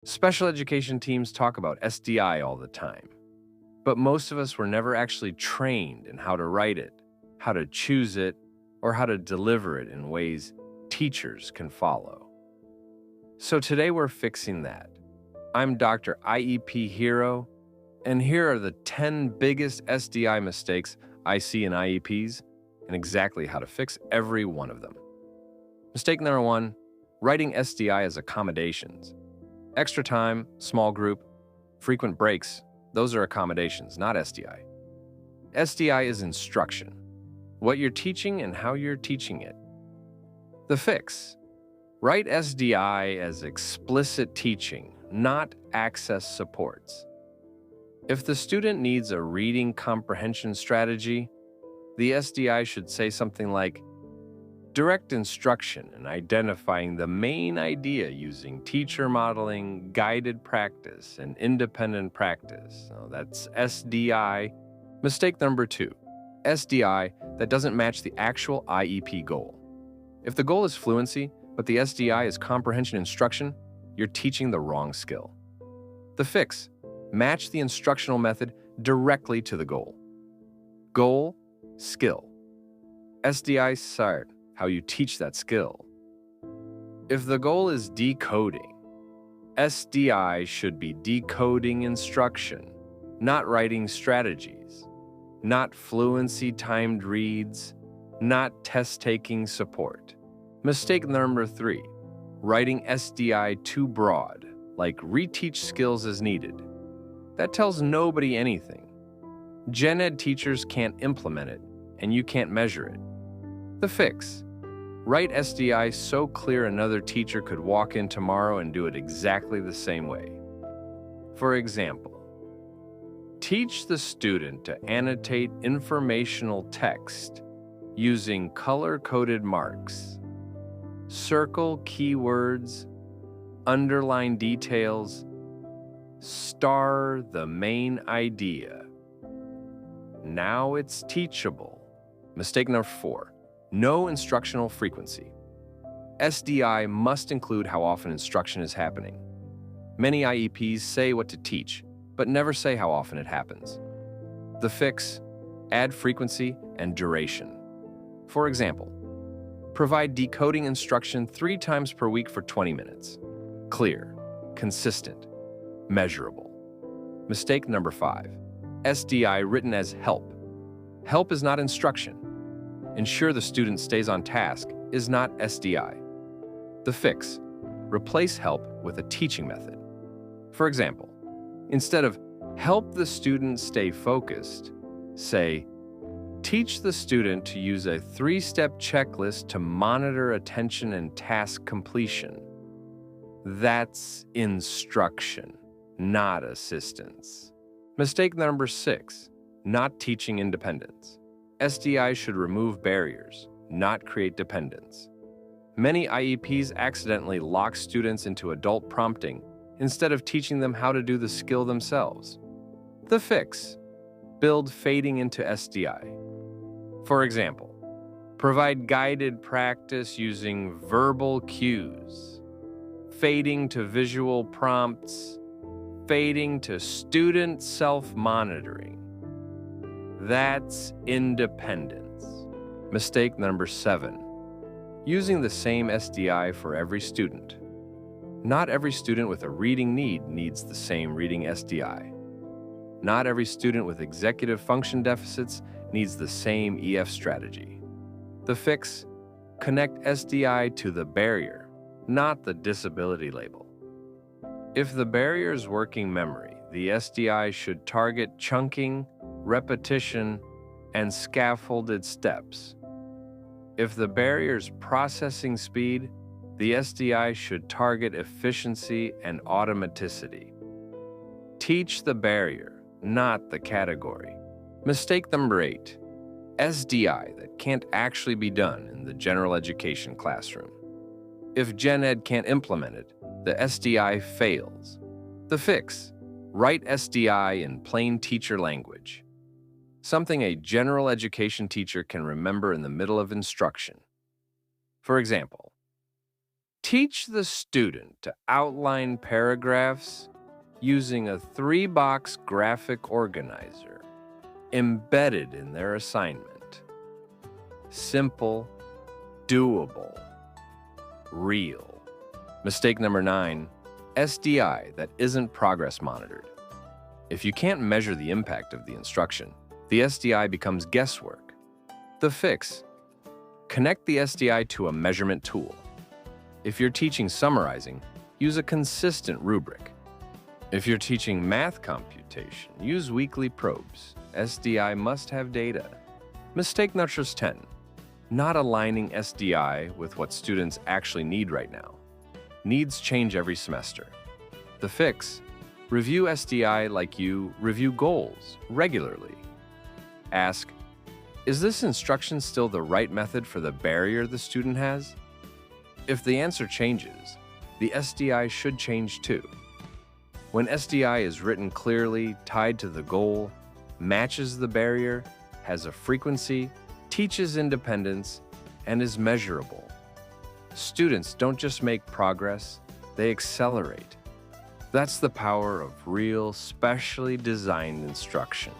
Special education teams talk about SDI all the time, but most of us were never actually trained in how to write it, how to choose it, or how to deliver it in ways teachers can follow. So today we're fixing that. I'm Dr. IEP Hero, and here are the 10 biggest SDI mistakes I see in IEPs and exactly how to fix every one of them. Mistake number 1, writing SDI as accommodations. Extra time, small group, frequent breaks, those are accommodations, not SDI. SDI is instruction, what you're teaching and how you're teaching it. The fix: write SDI as explicit teaching, not access supports. If the student needs a reading comprehension strategy, the SDI should say something like, direct instruction in identifying the main idea using teacher modeling, guided practice, and independent practice. So that's SDI. Mistake number 2, SDI that doesn't match the actual IEP goal. If the goal is fluency, but the SDI is comprehension instruction, you're teaching the wrong skill. The fix: match the instructional method directly to the goal. Goal, skill. SDI start how you teach that skill. If the goal is decoding, SDI should be decoding instruction, not writing strategies, not fluency timed reads, not test-taking support. Mistake number 3, writing SDI too broad, like reteach skills as needed. That tells nobody anything. Gen Ed teachers can't implement it, and you can't measure it. The fix: write SDI so clear another teacher could walk in tomorrow and do it exactly the same way. For example, teach the student to annotate informational text using color-coded marks. Circle keywords, underline details, star the main idea. Now it's teachable. Mistake number 4, no instructional frequency. SDI must include how often instruction is happening. Many IEPs say what to teach, but never say how often it happens. The fix: add frequency and duration. For example, provide decoding instruction 3 times per week for 20 minutes. Clear, consistent, measurable. Mistake number 5, SDI written as help. Help is not instruction. Ensure the student stays on task is not SDI. The fix: replace help with a teaching method. For example, instead of help the student stay focused, say, teach the student to use a 3-step checklist to monitor attention and task completion. That's instruction, not assistance. Mistake number 6, not teaching independence. SDI should remove barriers, not create dependence. Many IEPs accidentally lock students into adult prompting instead of teaching them how to do the skill themselves. The fix: build fading into SDI. For example, provide guided practice using verbal cues, fading to visual prompts, fading to student self-monitoring. That's independence. Mistake number 7, using the same SDI for every student. Not every student with a reading need needs the same reading SDI. Not every student with executive function deficits needs the same EF strategy. The fix: connect SDI to the barrier, not the disability label. If the barrier is working memory, the SDI should target chunking, repetition, and scaffolded steps. If the barrier is processing speed, the SDI should target efficiency and automaticity. Teach the barrier, not the category. Mistake number 8, SDI that can't actually be done in the general education classroom. If Gen Ed can't implement it, the SDI fails. The fix: write SDI in plain teacher language. Something a general education teacher can remember in the middle of instruction. For example, Teach the student to outline paragraphs using a 3-box graphic organizer embedded in their assignment. Simple, doable, real. Mistake number 9, SDI that isn't progress monitored. If you can't measure the impact of the instruction, the SDI becomes guesswork. The fix: connect the SDI to a measurement tool. If you're teaching summarizing, use a consistent rubric. If you're teaching math computation, use weekly probes. SDI must have data. Mistake number 10, not aligning SDI with what students actually need right now. Needs change every semester. The fix: review SDI like you review goals regularly. Ask, is this instruction still the right method for the barrier the student has? If the answer changes, the SDI should change too. When SDI is written clearly, tied to the goal, matches the barrier, has a frequency, teaches independence, and is measurable, students don't just make progress, they accelerate. That's the power of real, specially designed instruction.